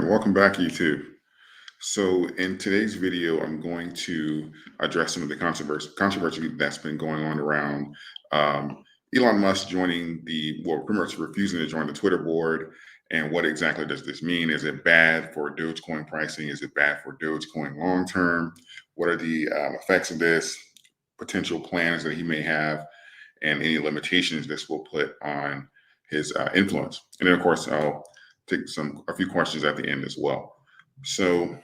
welcome back, YouTube. So in today's video, I'm going to address some of the controversy that's been going on around Elon Musk joining pretty much refusing to join the Twitter board. And what exactly does this mean? Is it bad for Dogecoin pricing? Is it bad for Dogecoin long term? What are the effects of this? Potential plans that he may have, and any limitations this will put on his influence. And then, of course, I'll take a few questions at the end as well. So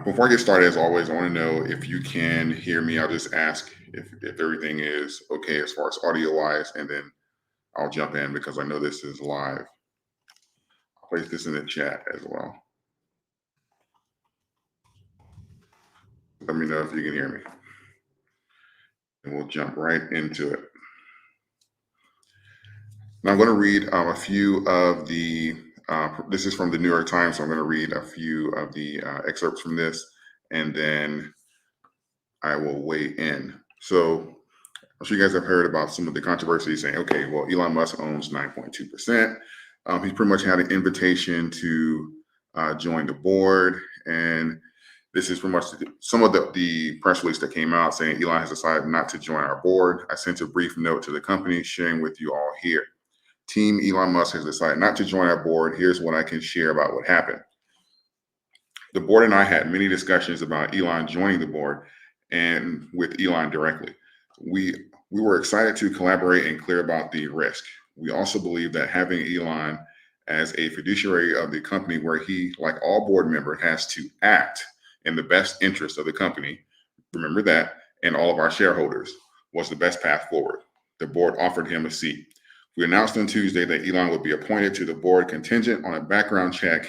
before I get started, as always, I want to know if you can hear me. I'll just ask if everything is okay as far as audio wise, and then I'll jump in because I know this is live. I'll place this in the chat as well. Let me know if you can hear me. And we'll jump right into it. Now I'm going to read a few of the, this is from the New York Times, so I'm going to read a few of the excerpts from this, and then I will weigh in. So I'm sure you guys have heard about some of the controversy saying, okay, well, Elon Musk owns 9.2%. He's pretty much had an invitation to join the board, and this is pretty much some of the press release that came out saying Elon has decided not to join our board. I sent a brief note to the company sharing with you all here. Team Elon Musk has decided not to join our board. Here's what I can share about what happened. The board and I had many discussions about Elon joining the board and with Elon directly. We were excited to collaborate and clear about the risk. We also believe that having Elon as a fiduciary of the company, where he, like all board members, has to act in the best interest of the company, remember that, and all of our shareholders, was the best path forward. The board offered him a seat. We announced on Tuesday that Elon would be appointed to the board contingent on a background check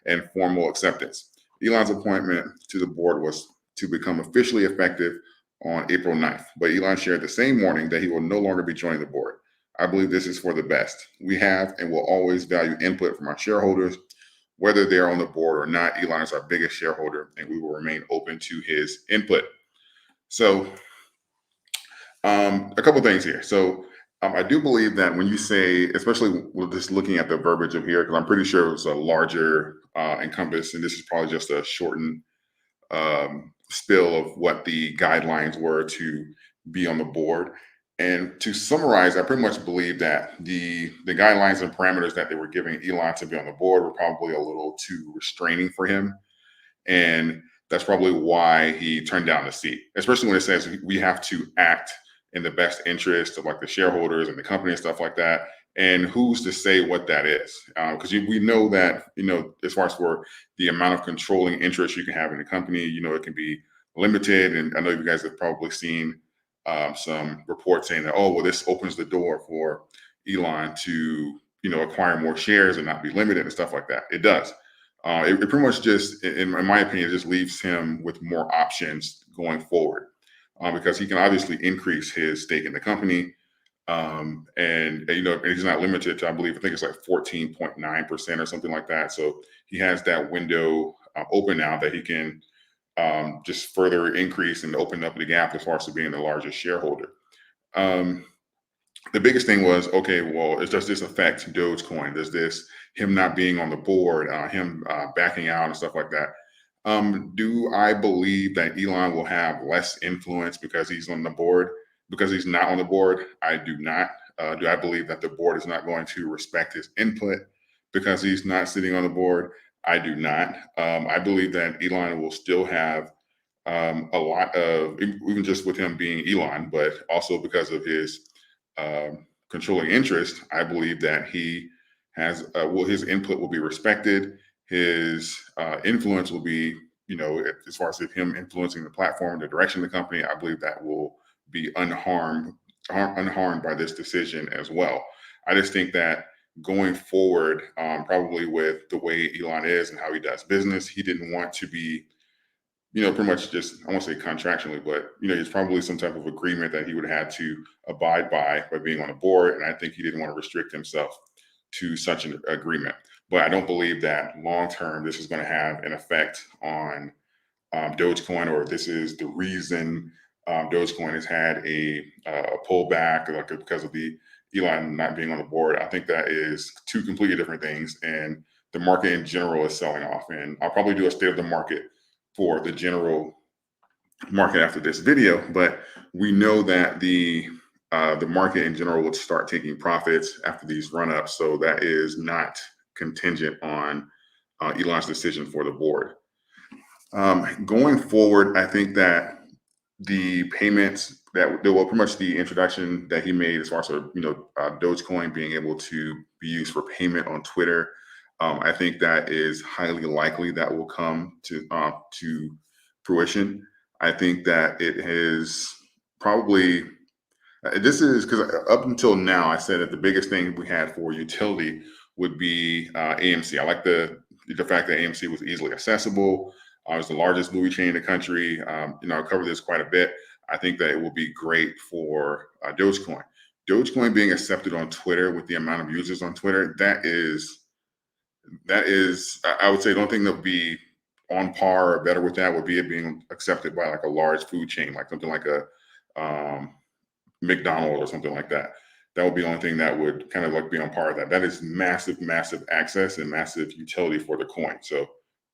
and formal acceptance. Elon's appointment to the board was to become officially effective on April 9th, but Elon shared the same morning that he will no longer be joining the board. I believe this is for the best. We have and will always value input from our shareholders, whether they are on the board or not. Elon is our biggest shareholder, and we will remain open to his input. So a couple things here. So I do believe that when you say, especially with just looking at the verbiage of here, because I'm pretty sure it was a larger encompass, and this is probably just a shortened spill of what the guidelines were to be on the board. And to summarize, I pretty much believe that the guidelines and parameters that they were giving Elon to be on the board were probably a little too restraining for him. And that's probably why he turned down the seat, especially when it says we have to act in the best interest of like the shareholders and the company and stuff like that. And who's to say what that is? Because we know that, as far as for the amount of controlling interest you can have in the company, it can be limited. And I know you guys have probably seen some reports saying that, oh, well, this opens the door for Elon to, acquire more shares and not be limited and stuff like that. It does. It pretty much just, in my opinion, it just leaves him with more options going forward. Because he can obviously increase his stake in the company. And he's not limited to, I think it's like 14.9% or something like that. So he has that window open now that he can just further increase and open up the gap as far as to being the largest shareholder. The biggest thing was, okay, well, does this affect Dogecoin? Does this, him not being on the board, him backing out and stuff like that? Do I believe that Elon will have less influence because he's on the board? Because he's not on the board? I do not. Do I believe that the board is not going to respect his input because he's not sitting on the board? I do not. I believe that Elon will still have a lot of, even just with him being Elon, but also because of his controlling interest, I believe that he has, his input will be respected. His influence will be, as far as him influencing the platform, the direction of the company, I believe that will be unharmed by this decision as well. I just think that going forward, probably with the way Elon is and how he does business, he didn't want to be, pretty much just, I won't say contractually, but, it's probably some type of agreement that he would have to abide by being on the board. And I think he didn't want to restrict himself to such an agreement. But I don't believe that long-term this is going to have an effect on Dogecoin, or this is the reason Dogecoin has had a pullback because of the Elon not being on the board. I think that is two completely different things. And the market in general is selling off. And I'll probably do a state of the market for the general market after this video, but we know that the market in general would start taking profits after these run-ups. So that is not contingent on Elon's decision for the board. Going forward, I think that the payments that well, pretty much the introduction that he made as far as Dogecoin being able to be used for payment on Twitter, I think that is highly likely that will come to fruition. I think that it is probably this is because up until now I said that the biggest thing we had for utility would be AMC. I like the fact that AMC was easily accessible. It was the largest movie chain in the country. I covered this quite a bit. I think that it will be great for Dogecoin. Dogecoin being accepted on Twitter with the amount of users on Twitter, that is, I would say the only thing that would be on par or better with that would be it being accepted by like a large food chain, like something like a McDonald's or something like that. That would be the only thing that would kind of like be on par with that. That is massive, massive access and massive utility for the coin. So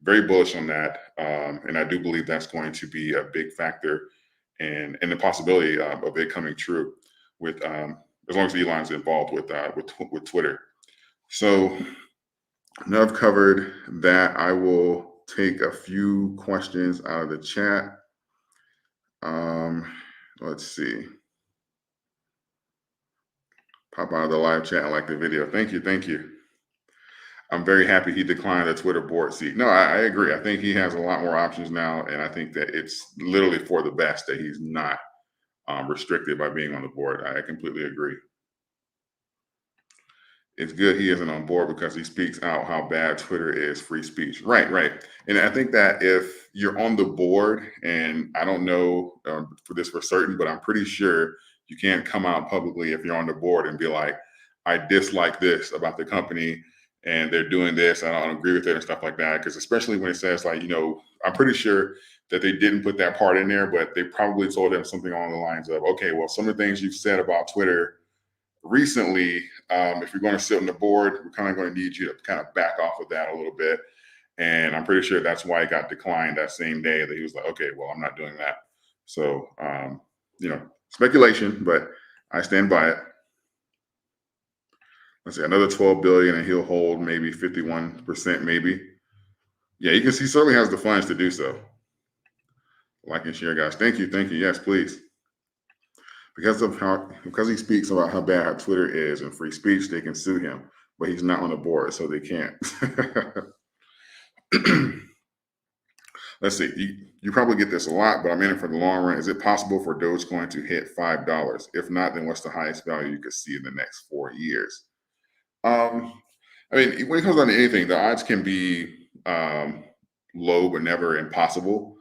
very bullish on that. And I do believe that's going to be a big factor and the possibility of it coming true with as long as Elon's involved with Twitter. So now I've covered that. I will take a few questions out of the chat. Let's see. Pop out of the live chat and like the video. Thank you. Thank you. I'm very happy he declined the Twitter board seat. No, I agree. I think he has a lot more options now. And I think that it's literally for the best that he's not restricted by being on the board. I completely agree. It's good he isn't on board because he speaks out how bad Twitter is free speech. Right, right. And I think that if you're on the board, and I don't know for this for certain, but I'm pretty sure you can't come out publicly if you're on the board and be like, I dislike this about the company and they're doing this, I don't agree with it and stuff like that. Because especially when it says like, I'm pretty sure that they didn't put that part in there, but they probably told them something along the lines of, okay, well, some of the things you've said about Twitter recently, if you're going to sit on the board, we're kind of going to need you to kind of back off of that a little bit. And I'm pretty sure that's why it got declined that same day that he was like, okay, well, I'm not doing that. So, speculation, but I stand by it. Let's see, another 12 billion and he'll hold maybe 51%, maybe. Yeah, you can see he certainly has the funds to do so. Like and share, guys. Thank you. Thank you. Yes, please. Because he speaks about how bad Twitter is and free speech, they can sue him, but he's not on the board, so they can't. Let's see. You probably get this a lot, but I'm in it for the long run. Is it possible for Dogecoin to hit $5? If not, then what's the highest value you could see in the next 4 years? I mean, when it comes down to anything, the odds can be low, but never impossible.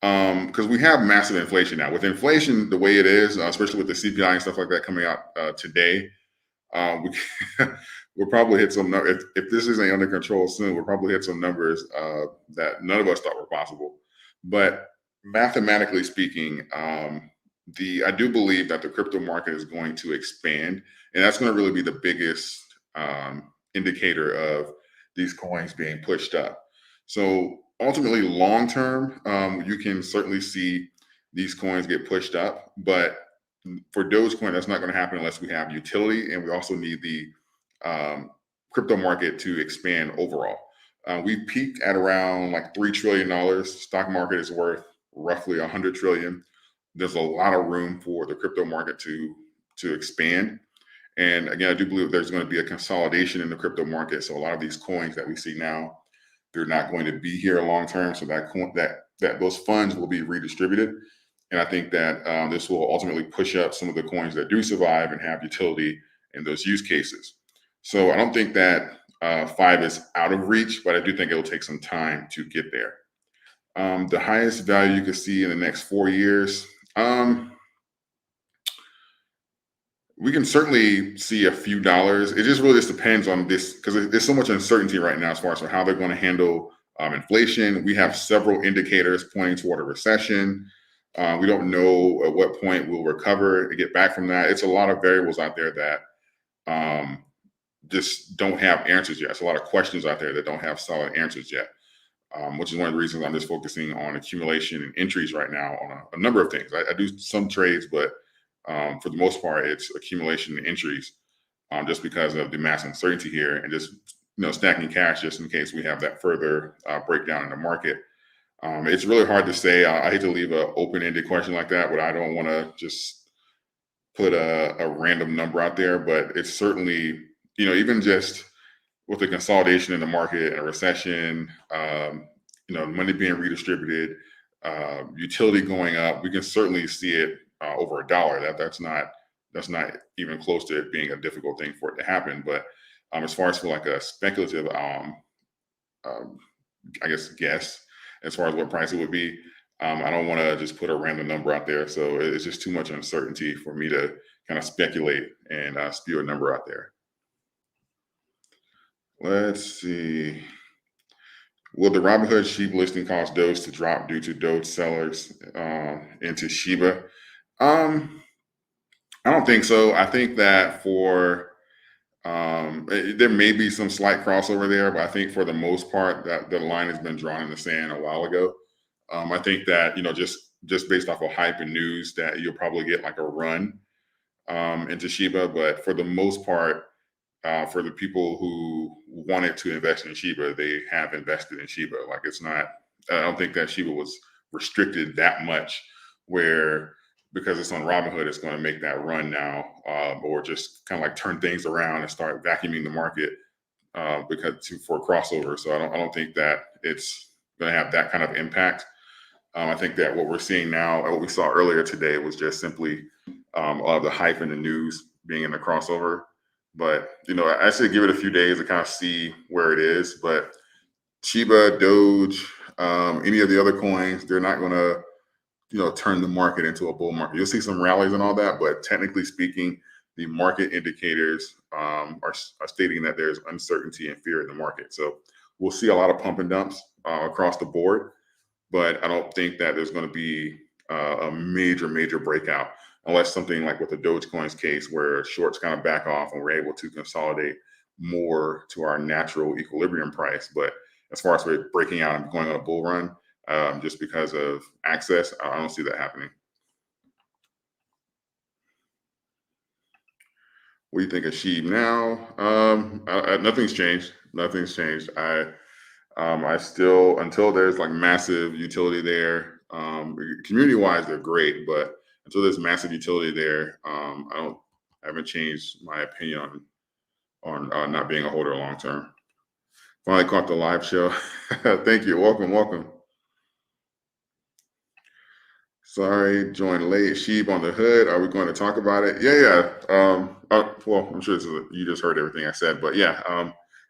Because we have massive inflation now. With inflation the way it is, especially with the CPI and stuff like that coming out today, we'll probably hit some. If this isn't under control soon, we'll probably hit some numbers that none of us thought were possible. But mathematically speaking, I do believe that the crypto market is going to expand, and that's going to really be the biggest indicator of these coins being pushed up. So ultimately, long term, you can certainly see these coins get pushed up. But for Dogecoin, that's not going to happen unless we have utility, and we also need the crypto market to expand overall. We peaked at around like $3 trillion. Stock market is worth roughly 100 trillion. There's a lot of room for the crypto market to expand. And again, I do believe there's going to be a consolidation in the crypto market. So a lot of these coins that we see now, they're not going to be here long term. So that those funds will be redistributed. And I think that this will ultimately push up some of the coins that do survive and have utility in those use cases. So I don't think that 5 is out of reach, but I do think it'll take some time to get there. The highest value you could see in the next 4 years. We can certainly see a few dollars. It just really just depends on this because there's so much uncertainty right now as far as how they're going to handle inflation. We have several indicators pointing toward a recession. We don't know at what point we'll recover to get back from that. It's a lot of variables out there that just don't have answers yet. There's a lot of questions out there that don't have solid answers yet, which is one of the reasons I'm just focusing on accumulation and entries right now on a number of things. I do some trades, but for the most part, it's accumulation and entries, just because of the mass uncertainty here, and just stacking cash just in case we have that further breakdown in the market. It's really hard to say. I hate to leave an open-ended question like that, but I don't want to just put a random number out there. But it's certainly, even just with the consolidation in the market and a recession, money being redistributed, utility going up, we can certainly see it over $1. That's not even close to it being a difficult thing for it to happen. But as far as for like a speculative, I guess, as far as what price it would be, I don't want to just put a random number out there. So it's just too much uncertainty for me to kind of speculate and spew a number out there. Let's see. Will the Robinhood SHIB listing cause Doge to drop due to Doge sellers into Shiba? I don't think so. I think that there may be some slight crossover there, but I think for the most part that the line has been drawn in the sand a while ago. I think that just based off of hype and news that you'll probably get like a run into Shiba, but for the most part, for the people who wanted to invest in Shiba, they have invested in Shiba. Like it's not. I don't think that Shiba was restricted that much, where because it's on Robinhood, it's going to make that run now, or just kind of like turn things around and start vacuuming the market for a crossover. So I don't think that it's going to have that kind of impact. I think that what we're seeing now, and what we saw earlier today, was just simply all of the hype and the news being in the crossover. But I should give it a few days to kind of see where it is. But Shiba, Doge, any of the other coins, they're not going to turn the market into a bull market. You'll see some rallies and all that, but technically speaking, the market indicators are stating that there's uncertainty and fear in the market. So we'll see a lot of pump and dumps across the board, but I don't think that there's going to be a major breakout unless something like with the Dogecoin's case where shorts kind of back off and we're able to consolidate more to our natural equilibrium price. But as far as we're breaking out and going on a bull run, just because of access, I don't see that happening. What do you think of SHIB now? Nothing's changed. Nothing's changed. I still, until there's like massive utility there, community-wise, they're great, but until there's massive utility there, I haven't changed my opinion on not being a holder long term. Finally caught the live show. Thank you. Welcome. Sorry, joined late. SHIB on the hood. Are we going to talk about it? Yeah. Well, I'm sure you just heard everything I said, but yeah.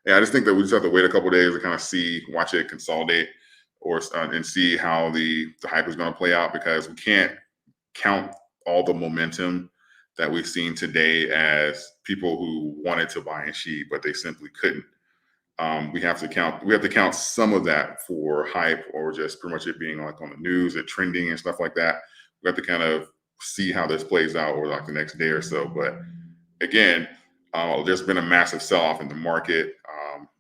I just think that we just have to wait a couple of days to kind of watch it consolidate, and see how the hype is going to play out, because we can't count all the momentum that we've seen today as people who wanted to buy in SHIB, but they simply couldn't. We have to count some of that for hype, or just pretty much it being like on the news and trending and stuff like that. We have to kind of see how this plays out over like the next day or so. But again, there's been a massive sell-off in the market.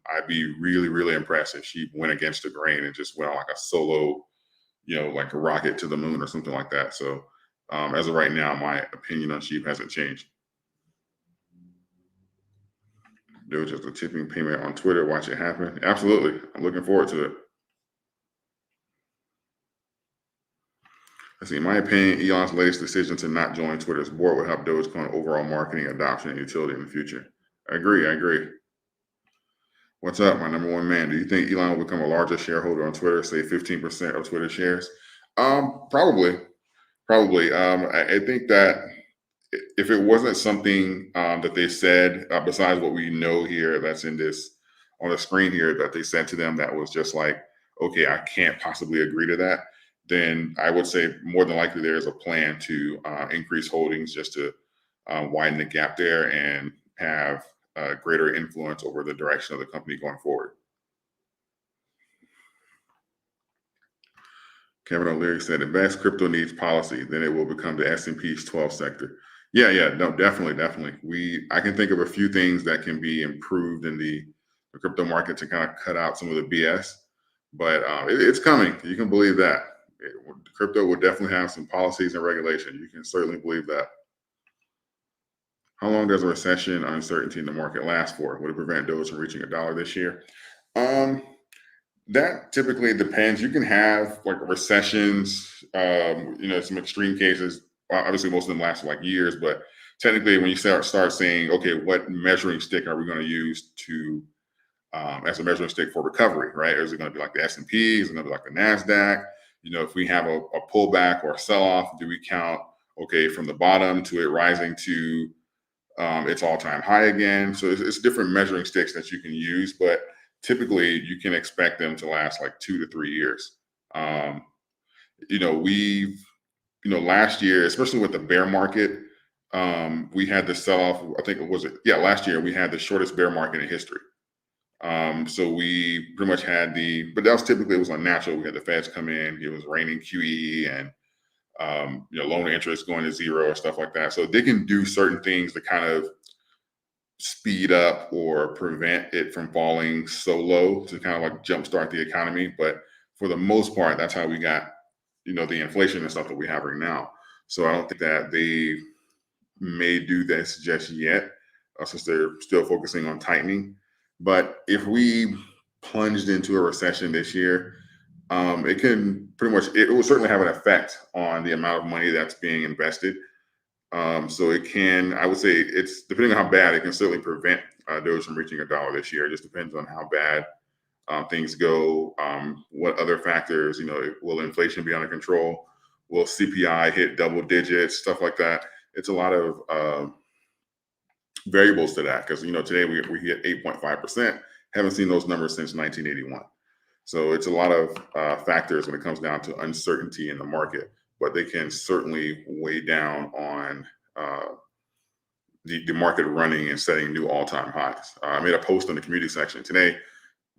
I'd be really impressed if SHIB went against the grain and just went on like a solo, like a rocket to the moon or something like that. So as of right now, my opinion on SHIB hasn't changed. There was just a tipping payment on Twitter. Watch it happen. Absolutely. I'm looking forward to it. In my opinion, Elon's latest decision to not join Twitter's board will help Dogecoin overall marketing, adoption, and utility in the future. I agree. What's up, my number one man? Do you think Elon will become a larger shareholder on Twitter, say 15% of Twitter shares? Probably. I think that if it wasn't something that they said, besides what we know here that's on the screen here, that they said to them that was just like, okay, I can't possibly agree to that, then I would say more than likely there is a plan to increase holdings just to widen the gap there and have greater influence over the direction of the company going forward. Kevin O'Leary said, invest crypto needs policy, then it will become the S&P's 12 sector. Yeah, no, definitely. I can think of a few things that can be improved in the crypto market to kind of cut out some of the BS, but it's coming. You can believe that. Crypto will definitely have some policies and regulation. You can certainly believe that. How long does a recession uncertainty in the market last for? Would it prevent Doge from reaching $1 this year? Um, that typically depends. You can have like recessions, some extreme cases. Obviously, most of them last for like years, but technically, when you start saying, okay, what measuring stick are we going to use to as a measuring stick for recovery, right? Is it going to be like the S&P? Is it going to be like the NASDAQ? If we have a pullback or a sell-off, do we count, okay, from the bottom to it rising to its all-time high again? So it's different measuring sticks that you can use, but typically you can expect them to last like 2 to 3 years. Um, last year, especially with the bear market, we had the sell-off. I think it was last year we had the shortest bear market in history. So we pretty much had but that was typically, it was unnatural. We had the feds come in, it was raining QE and loan interest going to zero or stuff like that. So they can do certain things to kind of speed up or prevent it from falling so low to kind of like jumpstart the economy. But for the most part, that's how we got, the inflation and stuff that we have right now. So I don't think that they may do this just yet, since they're still focusing on tightening. But if we plunged into a recession this year, it will certainly have an effect on the amount of money that's being invested. So it can, I would say, it's depending on how bad, it can certainly prevent Doge from reaching $1 this year. It just depends on how bad things go. What other factors, will inflation be under control? Will CPI hit double digits? Stuff like that. It's a lot of variables to that, because today we hit 8.5%. Haven't seen those numbers since 1981. So it's a lot of factors when it comes down to uncertainty in the market, but they can certainly weigh down on the market running and setting new all-time highs. I made a post on the community section today.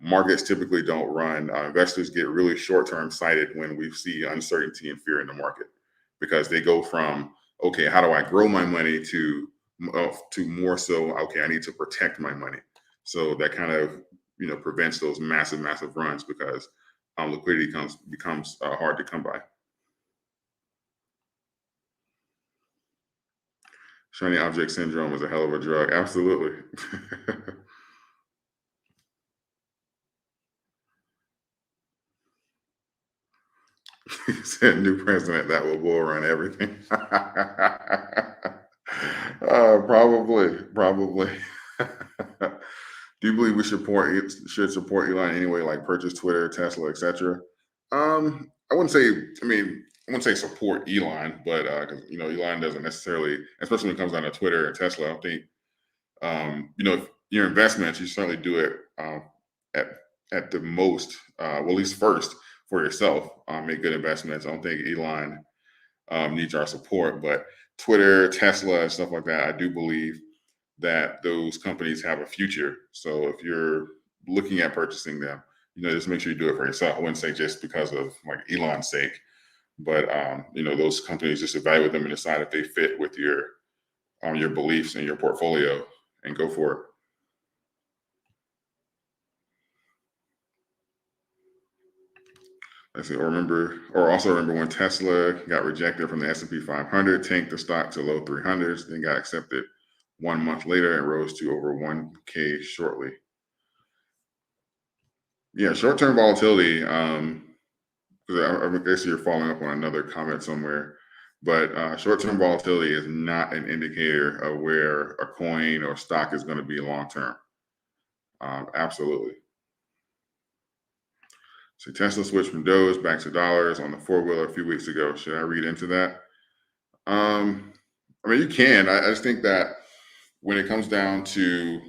Markets typically don't run. Investors get really short-term sighted when we see uncertainty and fear in the market, because they go from, okay, how do I grow my money, to more so, okay, I need to protect my money. So that kind of prevents those massive runs, because liquidity becomes hard to come by. Shiny object syndrome is a hell of a drug. Absolutely. He said, new president that will bull run everything. Probably. Do you believe we should support Elon anyway, like purchase Twitter, Tesla, etc.? I wouldn't say. I wouldn't say support Elon, but because Elon doesn't necessarily, especially when it comes down to Twitter and Tesla. I don't think if your investments, you certainly do it at the most, well, at least first for yourself. Make good investments. I don't think Elon needs our support, but Twitter, Tesla, and stuff like that, I do believe that those companies have a future. So if you're looking at purchasing them, just make sure you do it for yourself. I wouldn't say just because of like Elon's sake, but those companies, just evaluate them and decide if they fit with your beliefs and your portfolio, and go for it. Let's see. Also remember when Tesla got rejected from the S&P 500, tanked the stock to low 300s, then got accepted 1 month later and rose to over 1K shortly. Yeah, short-term volatility. Because I guess you're following up on another comment somewhere, but short-term volatility is not an indicator of where a coin or stock is going to be long-term. Absolutely. So Tesla switched from Doge back to dollars on the four-wheeler a few weeks ago. Should I read into that? You can. I just think that when it comes down to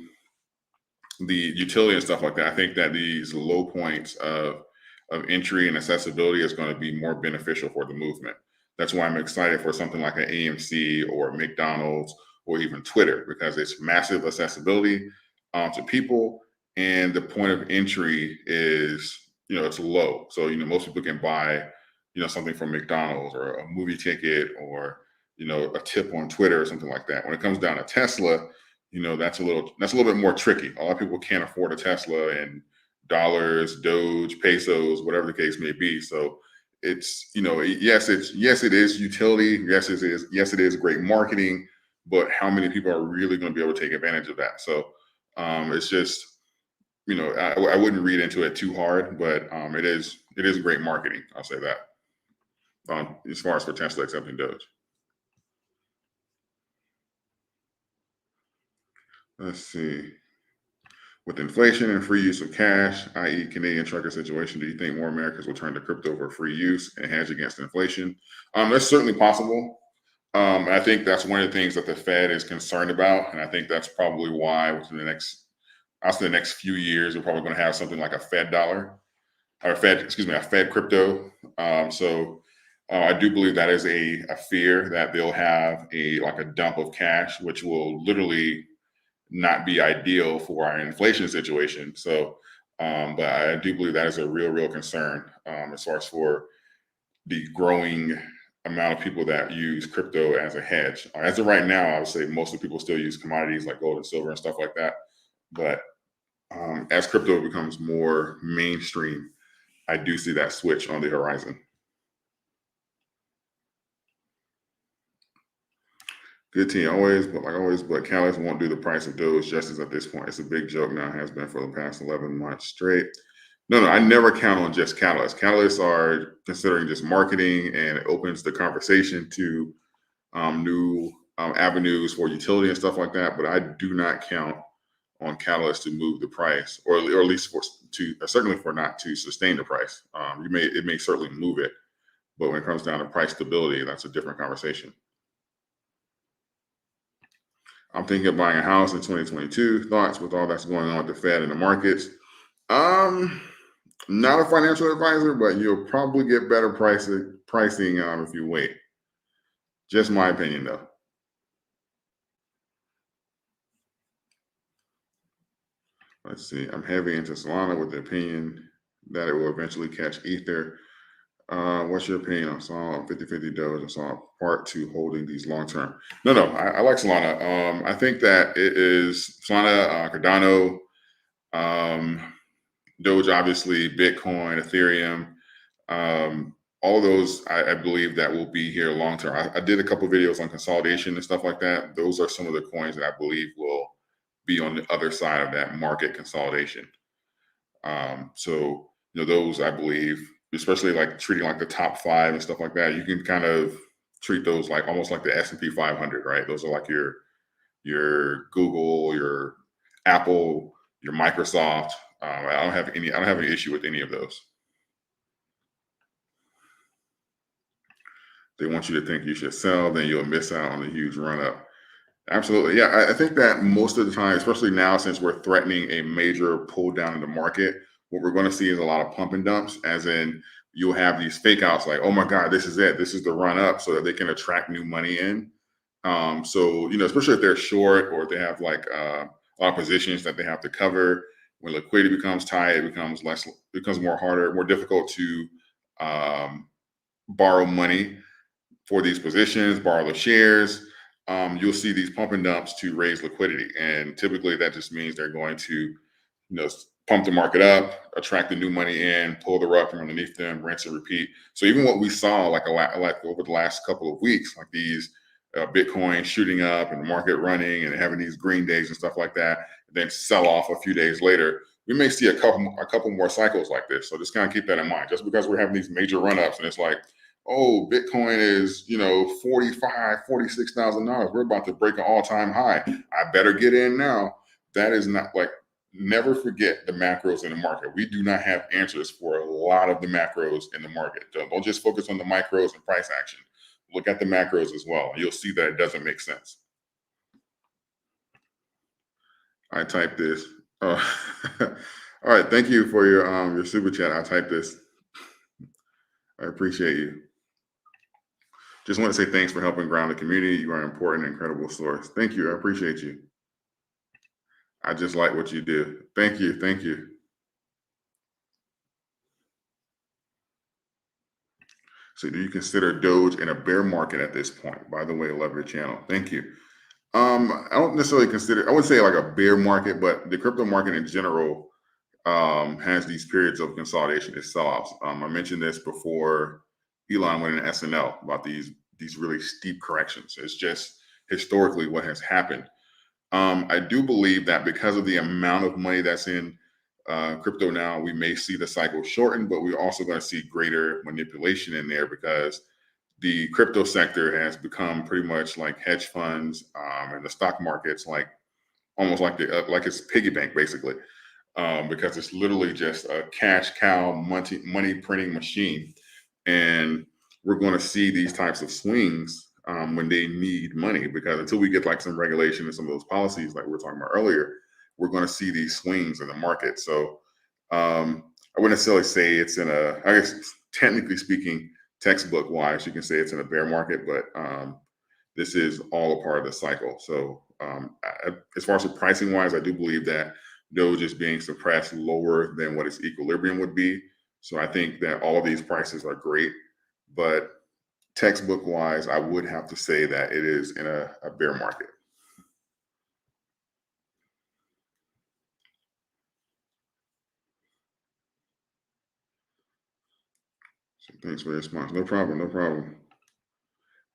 the utility and stuff like that, I think that these low points of entry and accessibility is going to be more beneficial for the movement. That's why I'm excited for something like an AMC or McDonald's or even Twitter, because it's massive accessibility to people, and the point of entry is it's low. So most people can buy something from McDonald's or a movie ticket or a tip on Twitter or something like that. When it comes down to Tesla, that's a little bit more tricky. A lot of people can't afford a Tesla in dollars, Doge, pesos, whatever the case may be. So it's yes it is utility. Yes it is great marketing, but how many people are really going to be able to take advantage of that? So it's just I wouldn't read into it too hard, but it is great marketing. I'll say that as far as for Tesla accepting Doge. Let's see. With inflation and free use of cash, i.e., Canadian trucker situation, do you think more Americans will turn to crypto for free use and hedge against inflation? That's certainly possible. I think that's one of the things that the Fed is concerned about, and I think that's probably why within the next few years, we're probably going to have something like a Fed dollar, or a Fed crypto. I do believe that is a fear that they'll have a dump of cash, which will literally not be ideal for our inflation situation. So, but I do believe that is a real concern as far as for the growing amount of people that use crypto as a hedge. As of right now, I would say most of the people still use commodities like gold and silver and stuff like that. But as crypto becomes more mainstream, I do see that switch on the horizon. Good team always, but like always, but Catalyst won't do the price of Doge justice at this point. It's a big joke now, has been for the past 11 months straight. No, I never count on just Catalyst. Catalysts are considering just marketing, and it opens the conversation to new avenues for utility and stuff like that. But I do not count on Catalyst to move the price, or at least certainly for not to sustain the price. It may certainly move it, but when it comes down to price stability, that's a different conversation. I'm thinking of buying a house in 2022. Thoughts with all that's going on with the Fed and the markets? Um, Not a financial advisor, but you'll probably get better pricing if you wait. Just my opinion, though. Let's see. I'm heavy into Solana with the opinion that it will eventually catch Ether. What's your opinion on Solana 50/50 Doge and Solana part two holding these long term? No, I like Solana. I think that it is Solana, Cardano, Doge, obviously, Bitcoin, Ethereum, all of those. I believe that will be here long term. I did a couple videos on consolidation and stuff like that. Those are some of the coins that I believe will be on the other side of that market consolidation. Those I believe, especially like treating like the top five and stuff like that, you can kind of treat those like almost like the S&P 500, right? Those are like your Google, your Apple, your Microsoft. I don't have any issue with any of those. They want you to think you should sell, then you'll miss out on the huge run up. Absolutely. Yeah. I think that most of the time, especially now, since we're threatening a major pull down in the market, what we're going to see is a lot of pump and dumps, as in you'll have these fake outs like, oh my God, this is it. This is the run up, so that they can attract new money in. Especially if they're short or if they have like a lot of positions that they have to cover. When liquidity becomes tight, it becomes more difficult to borrow money for these positions, borrow the shares. You'll see these pump and dumps to raise liquidity, and typically that just means they're going to, pump the market up, attract the new money in, pull the rug from underneath them, rinse and repeat. So even what we saw like over the last couple of weeks, like these Bitcoin shooting up and the market running and having these green days and stuff like that, and then sell off a few days later. We may see a couple more cycles like this. So just kind of keep that in mind. Just because we're having these major run ups and it's like, oh, Bitcoin is, $46,000. We're about to break an all-time high. I better get in now. That is not like, never forget the macros in the market. We do not have answers for a lot of the macros in the market. Don't just focus on the micros and price action. Look at the macros as well. You'll see that it doesn't make sense. I typed this. All right. Thank you for your super chat. I typed this. I appreciate you. Just want to say thanks for helping ground the community. You are an important, incredible source. Thank you. I appreciate you. I just like what you do. Thank you. Thank you. So do you consider Doge in a bear market at this point? By the way, love your channel. Thank you. I don't necessarily consider, I wouldn't say like a bear market, but the crypto market in general has these periods of consolidation, it's sell-offs. I mentioned this before Elon went in SNL about these really steep corrections. It's just historically what has happened. I do believe that because of the amount of money that's in crypto now, we may see the cycle shorten, but we're also going to see greater manipulation in there because the crypto sector has become pretty much like hedge funds and the stock markets, like almost like like it's piggy bank basically, because it's literally just a cash cow money printing machine, and we're going to see these types of swings when they need money, because until we get like some regulation and some of those policies like we were talking about earlier, we're going to see these swings in the market. So I wouldn't necessarily say it's in a, I guess technically speaking, textbook wise, you can say it's in a bear market, but this is all a part of the cycle. So as far as the pricing wise, I do believe that Doge is being suppressed lower than what its equilibrium would be. So I think that all of these prices are great, but textbook wise, I would have to say that it is in a bear market. So thanks for the response. No problem. No problem.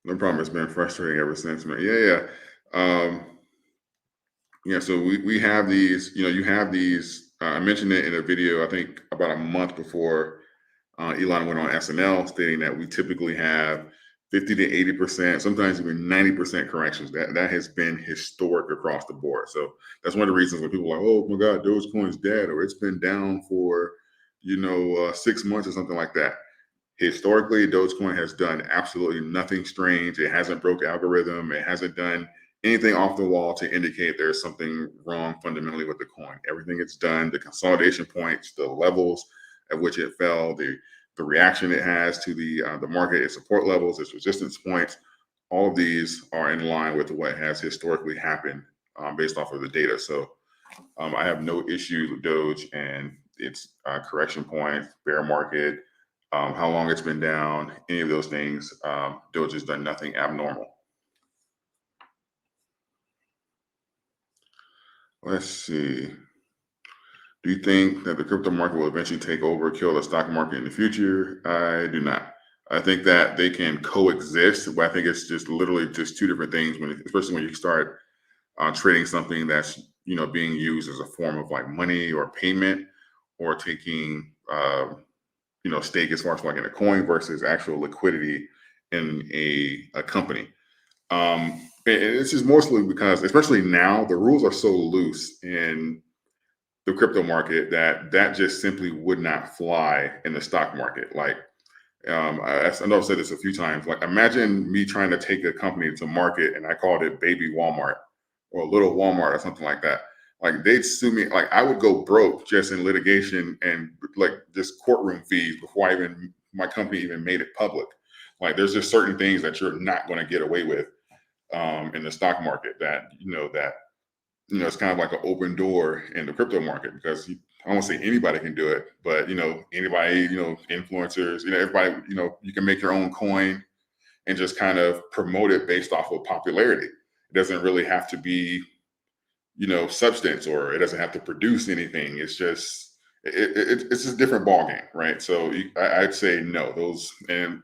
No problem. It's been frustrating ever since, man. Yeah, yeah. Yeah, so we have these, you have these, I mentioned it in a video, I think about a month before Elon went on SNL, stating that we typically have 50 to 80%, sometimes even 90% corrections. That has been historic across the board. So that's one of the reasons when people are like, oh my God, Dogecoin's dead, or it's been down for, 6 months or something like that. Historically, Dogecoin has done absolutely nothing strange. It hasn't broke algorithm. It hasn't done anything off the wall to indicate there's something wrong fundamentally with the coin. Everything it's done, the consolidation points, the levels at which it fell, the reaction it has to the market, its support levels, its resistance points, all of these are in line with what has historically happened based off of the data. So I have no issues with Doge and its correction points, bear market, how long it's been down, any of those things. Doge has done nothing abnormal. Let's see. Do you think that the crypto market will eventually take over, kill the stock market in the future? I do not. I think that they can coexist, but I think it's just literally just two different things. Especially when you start trading something that's being used as a form of like money or payment, or taking stake as far as like in a coin versus actual liquidity in a company. And it's just mostly because, especially now, the rules are so loose in the crypto market that just simply would not fly in the stock market. Like, I know I've said this a few times. Like, imagine me trying to take a company to market and I called it Baby Walmart or Little Walmart or something like that. Like, they'd sue me. Like, I would go broke just in litigation and like just courtroom fees before my company even made it public. Like, there's just certain things that you're not going to get away with in the stock market that it's kind of like an open door in the crypto market, because I won't say anybody can do it, but anybody, influencers, everybody, you can make your own coin and just kind of promote it based off of popularity. It doesn't really have to be, substance, or it doesn't have to produce anything. It's just it's just a different ball game, right? So I'd say no, those, and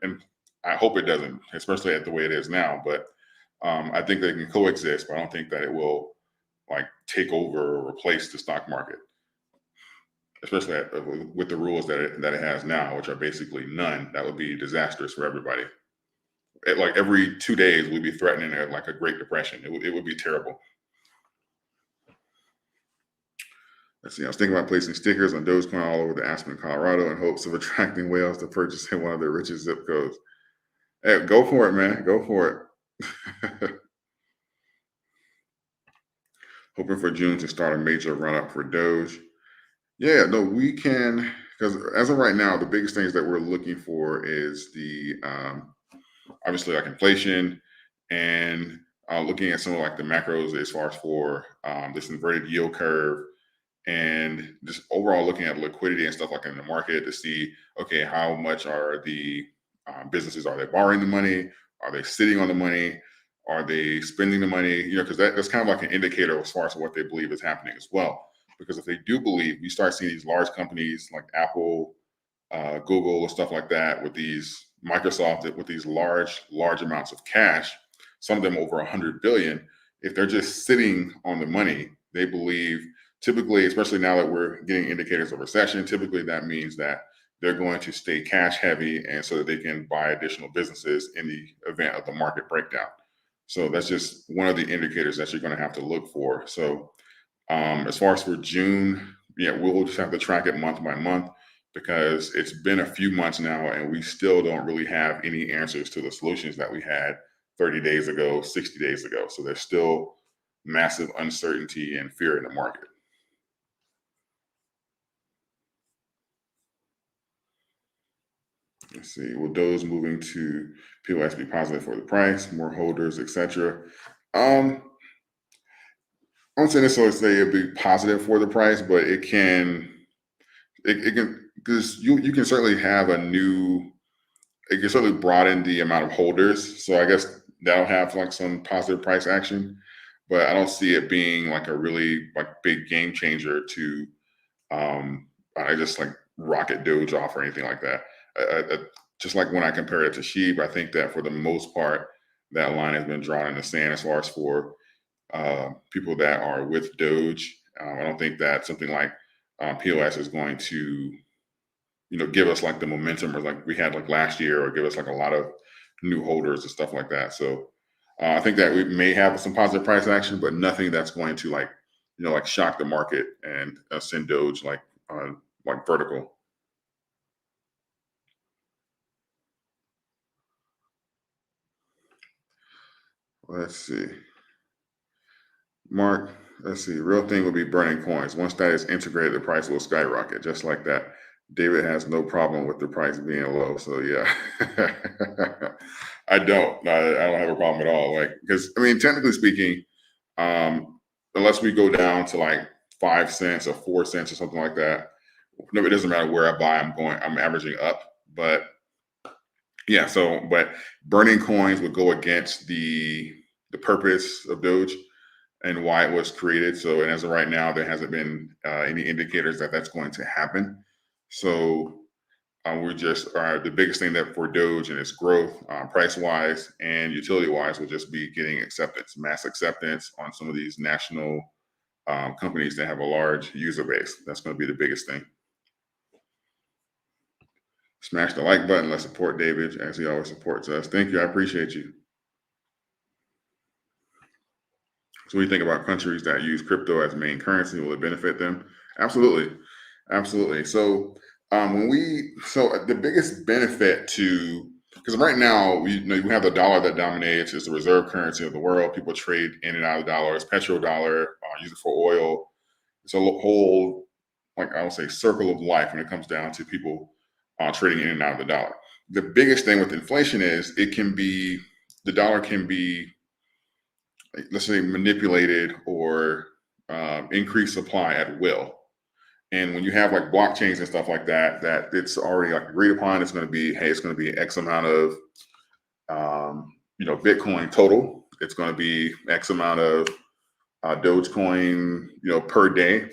I hope it doesn't, especially at the way it is now. But I think they can coexist, but I don't think that it will like take over or replace the stock market, especially with the rules that it has now, which are basically none. That would be disastrous for everybody. Like every 2 days, we'd be threatening like a Great Depression. It would be terrible. Let's see. I was thinking about placing stickers on Dogecoin all over the Aspen, Colorado, in hopes of attracting whales to purchase in one of the richest zip codes. Hey, go for it, man. Go for it. Hoping for June to start a major run up for Doge. Yeah, no, we can, because as of right now, the biggest things that we're looking for is the obviously like inflation, and looking at some of like the macros as far as for this inverted yield curve, and just overall looking at liquidity and stuff like in the market to see, okay, how much are the businesses? Are they borrowing the money? Are they sitting on the money? Are they spending the money? Because that's kind of like an indicator as far as what they believe is happening as well. Because if they do believe, you start seeing these large companies like Apple, Google, and stuff like that, with these Microsoft, with these large amounts of cash, some of them over 100 billion. If they're just sitting on the money, they believe, typically, especially now that we're getting indicators of recession, typically that means that they're going to stay cash heavy, and so that they can buy additional businesses in the event of the market breakdown. So that's just one of the indicators that you're going to have to look for. So as far as for June, we'll just have to track it month by month, because it's been a few months now and we still don't really have any answers to the solutions that we had 30 days ago, 60 days ago. So there's still massive uncertainty and fear in the market. Let's see. Will Doge moving to POS be positive for the price, more holders, etc.? I won't say necessarily say it'd be positive for the price, but it can, it can, because you can certainly have it can certainly broaden the amount of holders. So I guess that'll have like some positive price action, but I don't see it being like a really like big game changer to, I just like rocket Doge off or anything like that. Just like when I compare it to Sheep, I think that for the most part, that line has been drawn in the sand as far as for people that are with Doge. I don't think that something like POS is going to, give us like the momentum or like we had like last year, or give us like a lot of new holders and stuff like that. So I think that we may have some positive price action, but nothing that's going to like, like shock the market and send Doge like vertical. Let's see. Mark, let's see. Real thing will be burning coins. Once that is integrated, the price will skyrocket, just like that. David has no problem with the price being low. So yeah, I don't. I don't have a problem at all. Like, because I mean, technically speaking, unless we go down to like 5 cents or 4 cents or something like that, no, it doesn't matter where I buy. I'm averaging up. But yeah, but burning coins would go against the purpose of Doge and why it was created. So, and as of right now, there hasn't been any indicators that that's going to happen. So, we just are the biggest thing that for Doge and its growth, price wise and utility wise, will just be getting acceptance, mass acceptance on some of these national companies that have a large user base. That's going to be the biggest thing. Smash the like button. Let's support David as he always supports us. Thank you. I appreciate you. So we think about countries that use crypto as main currency. Will it benefit them? Absolutely. Absolutely. So the biggest benefit to, because right now we have the dollar that dominates, is the reserve currency of the world. People trade in and out of dollars, petrodollar, use it for oil. It's a whole, like I would say, circle of life when it comes down to people trading in and out of the dollar. The biggest thing with inflation is the dollar can be, let's say, manipulated or increase supply at will. And when you have like blockchains and stuff like that, that it's already like agreed upon, it's going to be, hey, it's going to be X amount of, Bitcoin total. It's going to be X amount of Dogecoin, per day.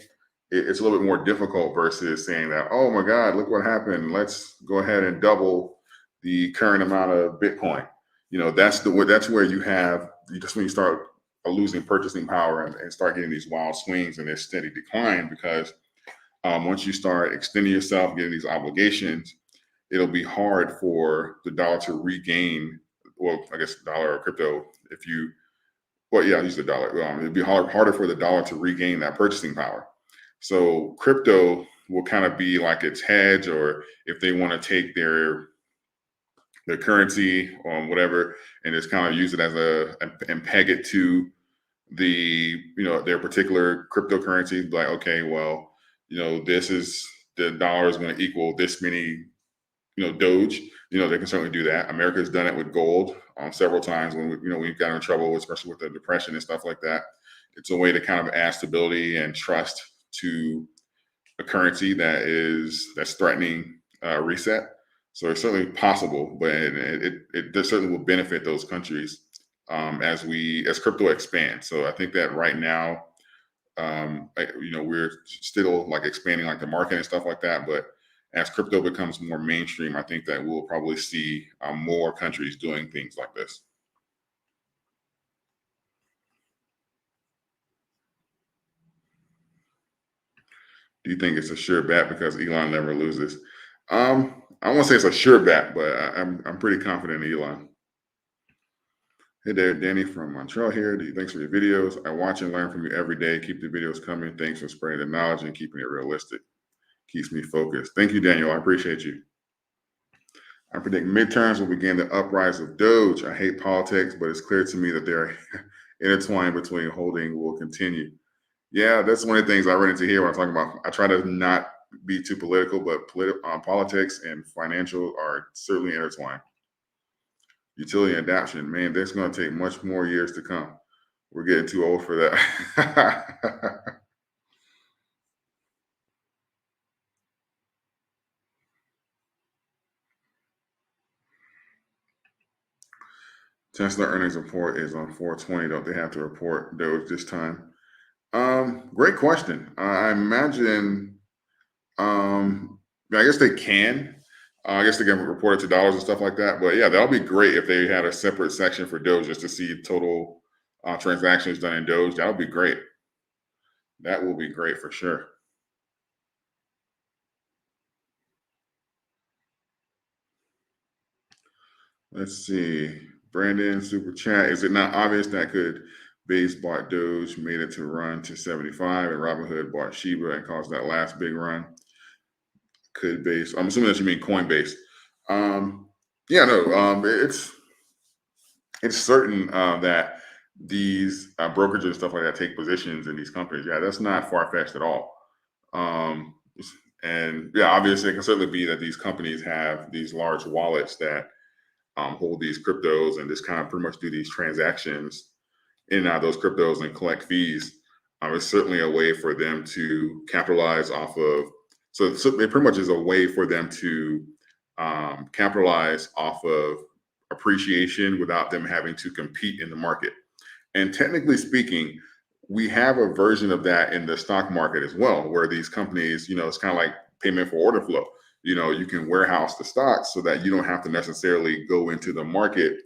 It's a little bit more difficult versus saying that, oh my God, look what happened. Let's go ahead and double the current amount of Bitcoin. That's where just when you start losing purchasing power and start getting these wild swings and this steady decline, because once you start extending yourself, getting these obligations, it'll be hard for the dollar to regain. Well, I guess dollar or crypto, I'll use the dollar. It'd be harder for the dollar to regain that purchasing power. So crypto will kind of be like its hedge, or if they want to take their currency or whatever and just kind of use it and peg it to their particular cryptocurrency, like, okay, well, this is the dollar is going to equal this many, Doge. They can certainly do that. America's done it with gold several times when we've gotten in trouble, especially with the depression and stuff like that. It's a way to kind of add stability and trust to a currency that's threatening reset. So it's certainly possible, but it certainly will benefit those countries as crypto expands. So I think that right now, we're still like expanding like the market and stuff like that. But as crypto becomes more mainstream, I think that we'll probably see more countries doing things like this. Do you think it's a sure bet because Elon never loses? I won't say it's a sure bet, but I'm pretty confident in Elon. Hey there, Danny from Montreal here. Thanks for your videos. I watch and learn from you every day. Keep the videos coming. Thanks for spreading the knowledge and keeping it realistic. Keeps me focused. Thank you, Daniel. I appreciate you. I predict midterms will begin the uprise of Doge. I hate politics, but it's clear to me that they're intertwined between holding will continue. Yeah, that's one of the things I run into here when I'm talking about. I try to not be too political, but politics and financial are certainly intertwined. Utility adoption, man, that's going to take much more years to come. We're getting too old for that. Tesla earnings report is on 420. Don't they have to report Doge this time? Great question. I imagine, I guess they can. I guess they can report it to dollars and stuff like that. But yeah, that would be great if they had a separate section for Doge just to see total transactions done in Doge. That would be great. That will be great for sure. Let's see. Brandon, super chat. Is it not obvious that could Base bought Doge, made it to run to 75, and Robinhood bought Shiba and caused that last big run? Could Base, I'm assuming that you mean Coinbase. Yeah, no, it's certain that these brokerages and stuff like that take positions in these companies. Yeah, that's not far fetched at all. Um, and yeah, obviously, it can certainly be that these companies have these large wallets that hold these cryptos and just kind of pretty much do these transactions in and out of those cryptos and collect fees. It's certainly a way for them to capitalize off of. So it pretty much is a way for them to capitalize off of appreciation without them having to compete in the market. And technically speaking, we have a version of that in the stock market as well, where these companies, it's kind of like payment for order flow. You can warehouse the stocks so that you don't have to necessarily go into the market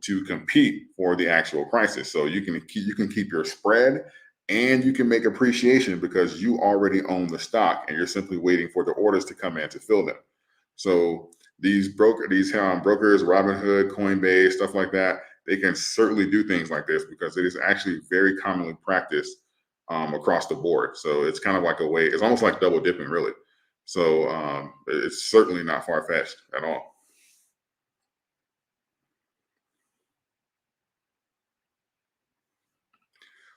to compete for the actual prices. So you can keep your spread and you can make appreciation because you already own the stock and you're simply waiting for the orders to come in to fill them. So these brokers, Robinhood, Coinbase, stuff like that, they can certainly do things like this because it is actually very commonly practiced across the board. So it's kind of like a way, it's almost like double dipping, really. So it's certainly not far fetched at all.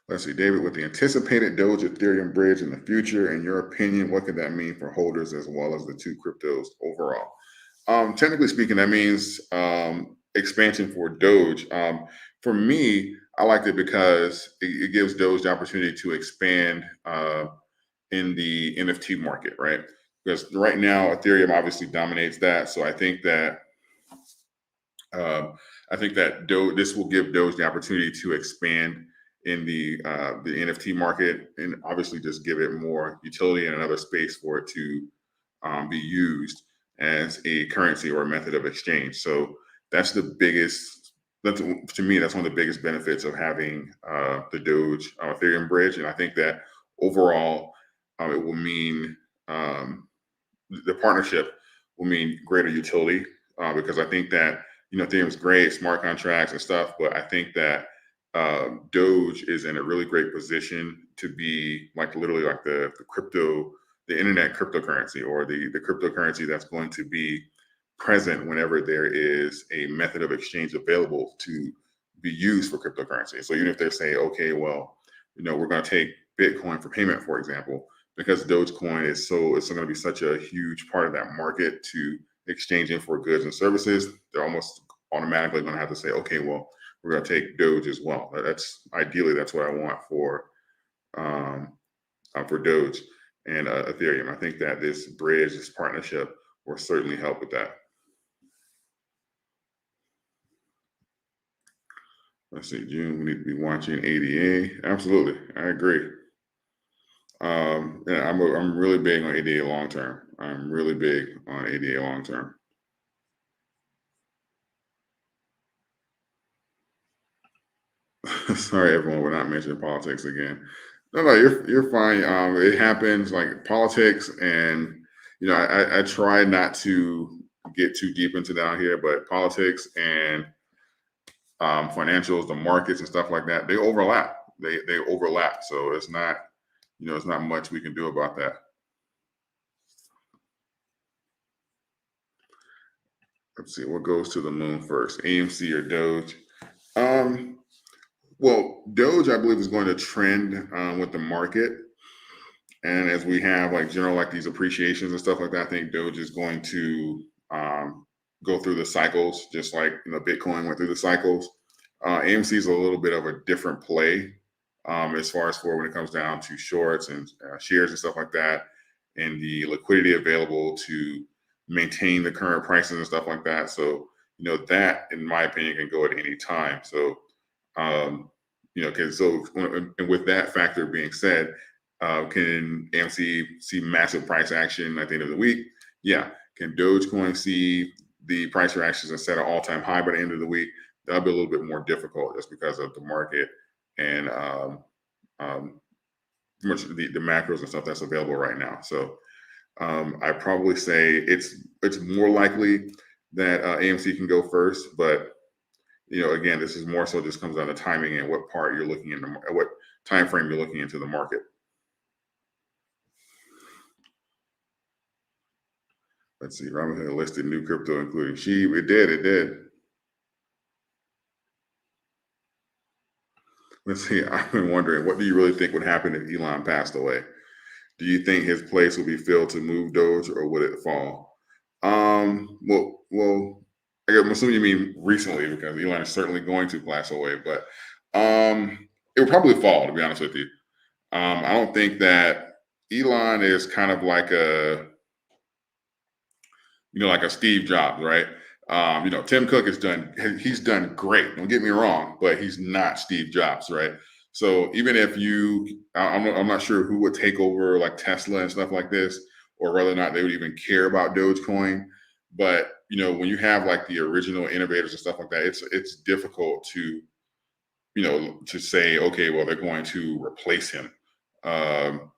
Let's see, David, with the anticipated Doge Ethereum bridge in the future, in your opinion, what could that mean for holders as well as the two cryptos overall? Technically speaking, that means expansion for Doge. For me, I liked it because it gives Doge the opportunity to expand in the NFT market, right? Because right now, Ethereum obviously dominates that. So I think that this will give Doge the opportunity to expand in the NFT market and obviously just give it more utility and another space for it to be used as a currency or a method of exchange. So that's the biggest. To me, that's one of the biggest benefits of having the Doge Ethereum bridge, and I think that overall, it will mean the partnership will mean greater utility because I think that Ethereum is great, smart contracts and stuff, but I think that Doge is in a really great position to be like literally like the crypto, the internet cryptocurrency or the cryptocurrency that's going to be present whenever there is a method of exchange available to be used for cryptocurrency. So even if they're saying, okay, well, we're going to take Bitcoin for payment, for example, because Dogecoin it's going to be such a huge part of that market to exchanging for goods and services, they're almost automatically going to have to say, okay, well, we're going to take Doge as well. That's what I want for Doge and Ethereum. I think that this bridge, this partnership, will certainly help with that. Let's see, June, we need to be watching ADA. Absolutely, I agree. Yeah, I'm really big on ADA long term. I'm really big on ADA long term. Sorry, everyone, we're not mentioning politics again. No, no, you're fine. It happens, like politics, and I try not to get too deep into down here, but politics and financials, the markets and stuff like that, they overlap. They overlap. So it's not much we can do about that. Let's see what goes to the moon first, AMC or Doge. Um, well, Doge, I believe, is going to trend with the market. And as we have like general like these appreciations and stuff like that, I think Doge is going to go through the cycles, just like Bitcoin went through the cycles. AMC is a little bit of a different play as far as for when it comes down to shorts and shares and stuff like that, and the liquidity available to maintain the current prices and stuff like that. So that, in my opinion, can go at any time. So and with that factor being said, can AMC see massive price action at the end of the week? Yeah. Can Dogecoin see the price reactions and set an all-time high by the end of the week? That'll be a little bit more difficult just because of the market and much the macros and stuff that's available right now. So I probably say it's more likely that AMC can go first, but again, this is more so just comes down to timing and what part you're looking in what time frame you're looking into the market. Let's see, Robinhood listed new crypto, including Sheep. It did. Let's see, I've been wondering, what do you really think would happen if Elon passed away? Do you think his place would be filled to move Doge, or would it fall? Well, I'm assuming you mean recently because Elon is certainly going to pass away, but it would probably fall, to be honest with you. I don't think that Elon is kind of like like a Steve Jobs, right? Tim Cook he's done great. Don't get me wrong, but he's not Steve Jobs, right? So even if I'm not sure who would take over like Tesla and stuff like this, or whether or not they would even care about Dogecoin. But when you have like the original innovators and stuff like that, it's difficult to to say, okay, well, they're going to replace him. Or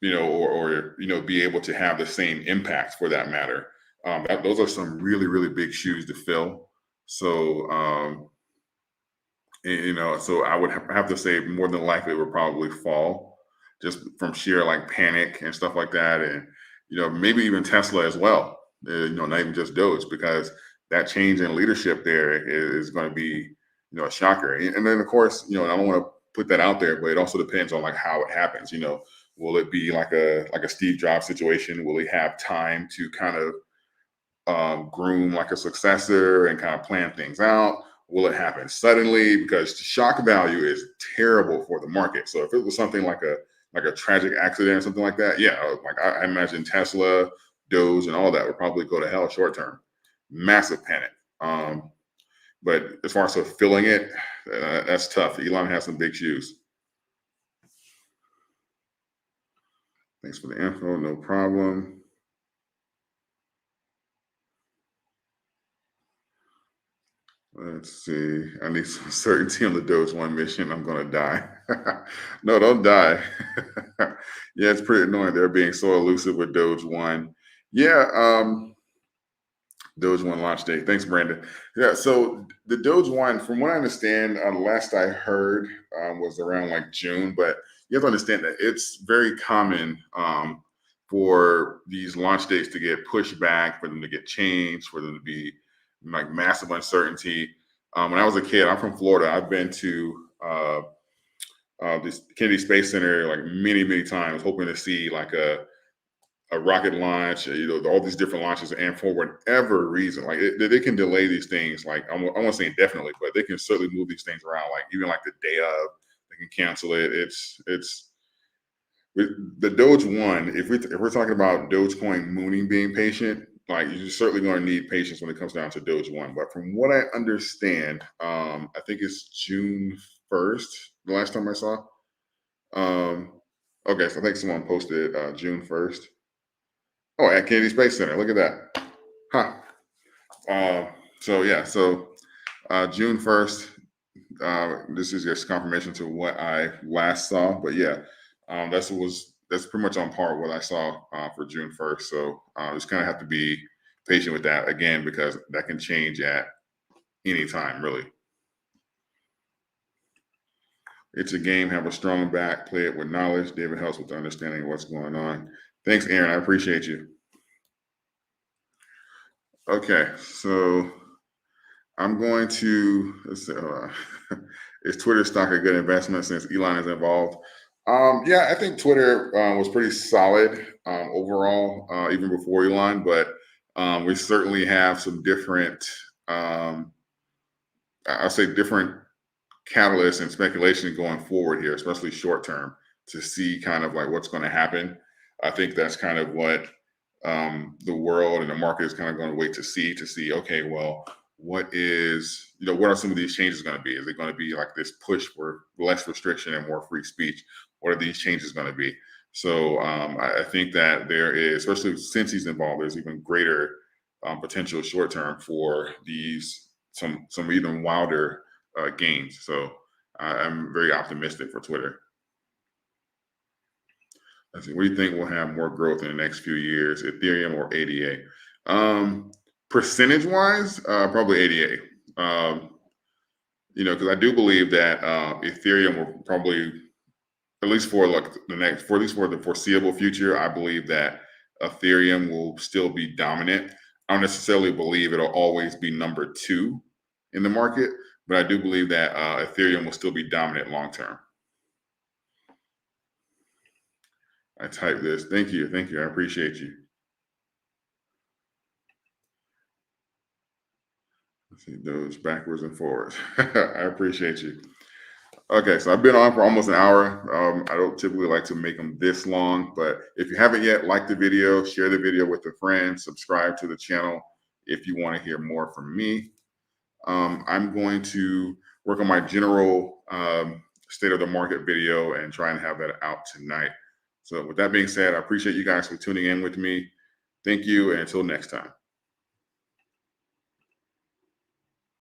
be able to have the same impact for that matter. Those are some really, really big shoes to fill. So, so I would have to say more than likely it would probably fall just from sheer like panic and stuff like that. And, maybe even Tesla as well, not even just Doge, because that change in leadership there is going to be, a shocker. And then of course, I don't want to put that out there, but it also depends on like how it happens, will it be like a Steve Jobs situation? Will he have time to kind of groom like a successor and kind of plan things out? Will it happen suddenly? Because shock value is terrible for the market. So if it was something like a tragic accident or something like that, yeah, like I imagine Tesla, Doge, and all that would probably go to hell short term. Massive panic. But as far as filling it, that's tough. Elon has some big shoes. Thanks for the info. No problem. Let's see. I need some certainty on the Doge One mission. I'm gonna die. No, don't die. Yeah, it's pretty annoying. They're being so elusive with Doge One. Yeah, Doge One launch date. Thanks, Brandon. Yeah, so the Doge One, from what I understand, the last I heard was around like June, but you have to understand that it's very common for these launch dates to get pushed back, for them to get changed, for them to be like massive uncertainty. When I was a kid, I'm from Florida. I've been to this Kennedy Space Center like many, many times, hoping to see like a rocket launch, all these different launches, and for whatever reason, like they can delay these things. Like I won't say indefinitely, but they can certainly move these things around. Like even like the day of, they can cancel it. It's with the Doge One. If we're talking about Dogecoin mooning being patient, like you're certainly going to need patience when it comes down to Doge One. But from what I understand, I think it's June 1st, the last time I saw. Okay, so I think someone posted June 1st. Oh, at Kennedy Space Center. Look at that. Huh. So yeah, so June 1st. This is just confirmation to what I last saw. But yeah, that's pretty much on par with what I saw for June 1st. So just kind of have to be patient with that again because that can change at any time, really. It's a game. Have a strong back. Play it with knowledge. David helps with understanding what's going on. Thanks, Aaron. I appreciate you. Okay, so I'm going to let's see, is Twitter stock a good investment since Elon is involved? Yeah, I think Twitter was pretty solid overall, even before Elon, but we certainly have some different, I'll say different catalysts and speculation going forward here, especially short term, to see kind of like what's going to happen. I think that's kind of what the world and the market is kind of going to wait to see, okay, well, what are some of these changes going to be? Is it going to be like this push for less restriction and more free speech? What are these changes going to be? So I think that there is, especially since he's involved, there's even greater potential short term for these some even wilder gains. So I'm very optimistic for Twitter. Let's see, what do you think will have more growth in the next few years, Ethereum or ADA? Percentage wise, probably ADA. Because I do believe that Ethereum will probably, at least for the foreseeable future, I believe that Ethereum will still be dominant. I don't necessarily believe it'll always be number two in the market, but I do believe that Ethereum will still be dominant long term. I typed this. Thank you. I appreciate you. Let's see those backwards and forwards. I appreciate you. Okay, so I've been on for almost an hour. I don't typically like to make them this long, but if you haven't yet, like the video, share the video with a friend, subscribe to the channel if you want to hear more from me. I'm going to work on my general state of the market video and try and have that out tonight. So with that being said, I appreciate you guys for tuning in with me. Thank you, and until next time.